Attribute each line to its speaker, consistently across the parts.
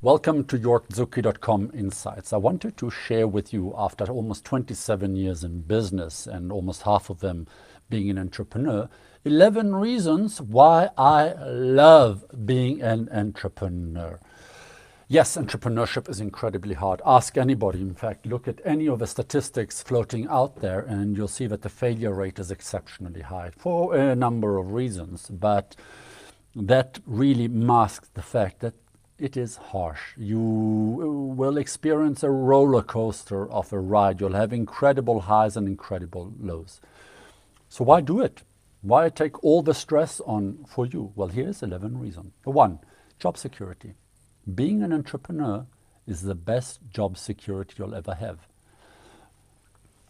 Speaker 1: Welcome to YorkZucchi.com Insights. I wanted to share with you, after almost 27 years in business and almost half of them being an entrepreneur, 11 reasons why I love being an entrepreneur. Yes, entrepreneurship is incredibly hard. Ask anybody. In fact, look at any of the statistics floating out there and you'll see that the failure rate is exceptionally high for a number of reasons. But that really masks the fact that it is harsh. You will experience a roller coaster of a ride. You'll have incredible highs and incredible lows. So why do it? Why take all the stress on for you? Well, here's 11 reasons. 1, job security. Being an entrepreneur is the best job security you'll ever have.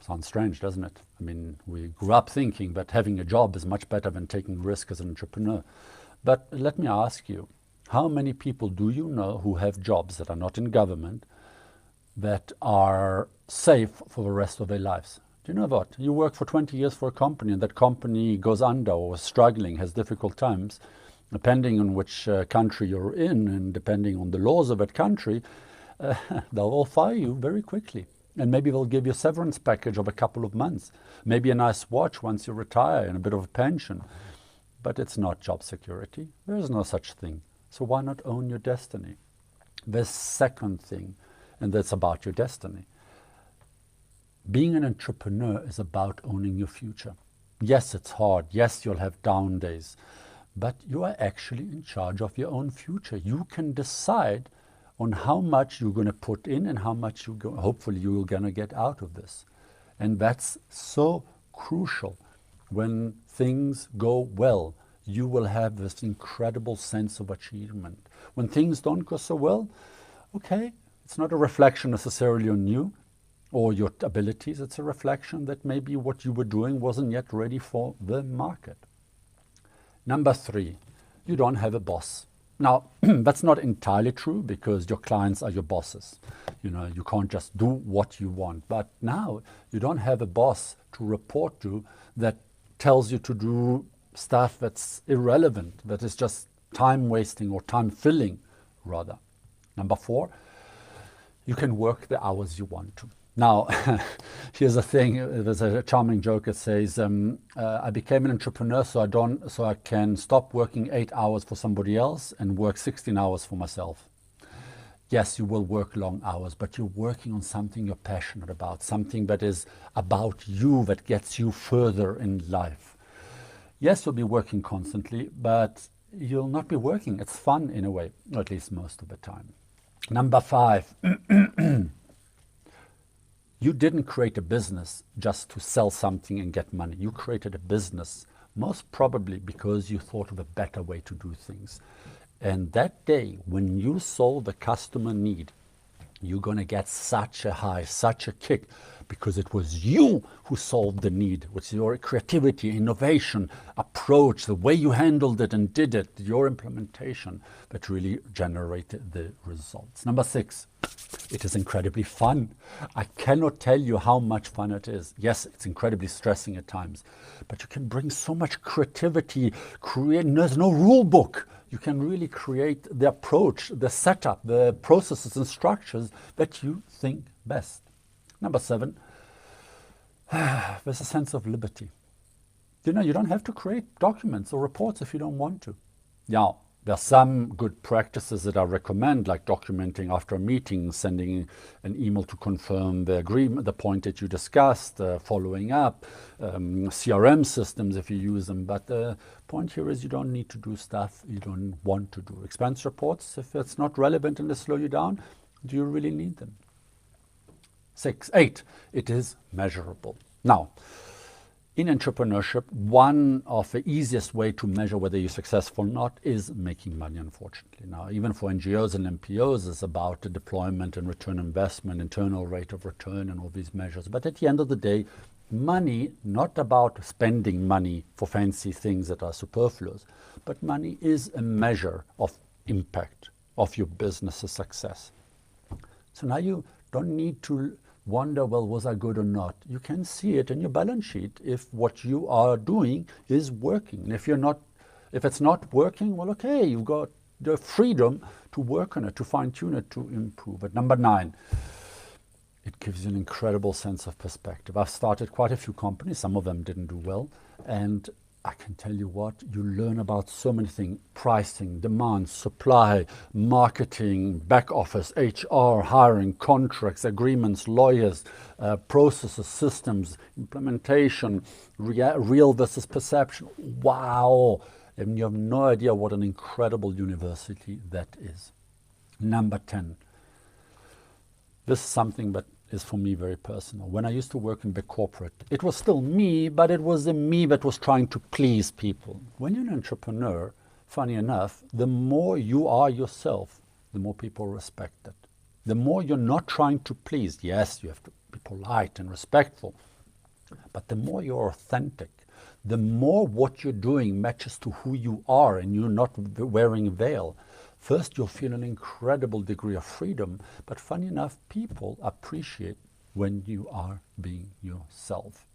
Speaker 1: Sounds strange, doesn't it? I mean, we grew up thinking that having a job is much better than taking risk as an entrepreneur. But let me ask you, how many people do you know who have jobs that are not in government that are safe for the rest of their lives? Do you know what? You work for 20 years for a company and that company goes under or is struggling, has difficult times, depending on which country you're in and depending on the laws of that country, they'll all fire you very quickly. And maybe they'll give you a severance package of a couple of months, maybe a nice watch once you retire and a bit of a pension. But it's not job security. There is no such thing. So why not own your destiny? The second thing, and that's about your destiny. Being an entrepreneur is about owning your future. Yes, it's hard. Yes, you'll have down days. But you are actually in charge of your own future. You can decide on how much you're going to put in and how much hopefully you're going to get out of this. And that's so crucial. When things go well, you will have this incredible sense of achievement. When things don't go so well, okay, it's not a reflection necessarily on you or your abilities. It's a reflection that maybe what you were doing wasn't yet ready for the market. Number 3, you don't have a boss. Now, that's not entirely true because your clients are your bosses. You know, you can't just do what you want. But now you don't have a boss to report to that tells you to do stuff that's irrelevant, that is just time wasting or time filling rather. Number 4, you can work the hours you want to. Now, here's the thing, there's a charming joke that says, I became an entrepreneur so I can stop working 8 hours for somebody else and work 16 hours for myself. Yes, you will work long hours, but you're working on something you're passionate about, something that is about you, that gets you further in life. Yes, you'll be working constantly, but you'll not be working. It's fun in a way, or at least most of the time. Number 5, you didn't create a business just to sell something and get money. You created a business most probably because you thought of a better way to do things. And that day, when you solve a customer need, you're going to get such a high, such a kick, because it was you who solved the need, with your creativity, innovation, approach, the way you handled it and did it, your implementation that really generated the results. Number 6, it is incredibly fun. I cannot tell you how much fun it is. Yes, it's incredibly stressing at times, but you can bring so much creativity, there's no rule book. You can really create the approach, the setup, the processes and structures that you think best. Number 7, there's a sense of liberty. You know, you don't have to create documents or reports if you don't want to. Now, there are some good practices that I recommend, like documenting after a meeting, sending an email to confirm the agreement, the point that you discussed, following up, CRM systems if you use them. But the point here is you don't need to do stuff you don't want to do. Expense reports, if it's not relevant and they slow you down, do you really need them? 8, it is measurable. Now, in entrepreneurship, one of the easiest way to measure whether you're successful or not is making money, unfortunately. Now, even for NGOs and NPOs, it's about the deployment and return on investment, internal rate of return and all these measures. But at the end of the day, money, not about spending money for fancy things that are superfluous, but money is a measure of impact of your business's success. So now you don't need to wonder, well, was I good or not? You can see it in your balance sheet if what you are doing is working. And if it's not working, well, okay, you've got the freedom to work on it, to fine-tune it, to improve it. Number 9, it gives you an incredible sense of perspective. I've started quite a few companies. Some of them didn't do well. And I can tell you what, you learn about so many things: pricing, demand, supply, marketing, back office, HR, hiring, contracts, agreements, lawyers, processes, systems, implementation, real versus perception. Wow! And you have no idea what an incredible university that is. Number 10. This is something that is for me very personal. When I used to work in big corporate, it was still me, but it was the me that was trying to please people. When you're an entrepreneur, funny enough, the more you are yourself, the more people respect it. The more you're not trying to please. Yes, you have to be polite and respectful, but the more you're authentic, the more what you're doing matches to who you are and you're not wearing a veil. First, you'll feel an incredible degree of freedom, but funny enough, people appreciate when you are being yourself.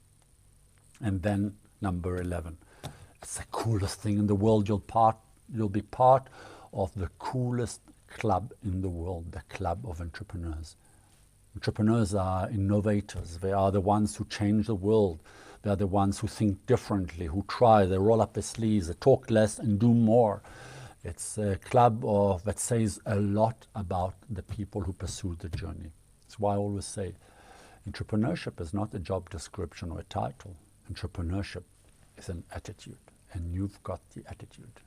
Speaker 1: And then number 11, it's the coolest thing in the world. You'll be part of the coolest club in the world, the club of entrepreneurs. Entrepreneurs are innovators. They are the ones who change the world. They are the ones who think differently, who try, they roll up their sleeves, they talk less and do more. It's a club that says a lot about the people who pursue the journey. That's why I always say, entrepreneurship is not a job description or a title. Entrepreneurship is an attitude, and you've got the attitude.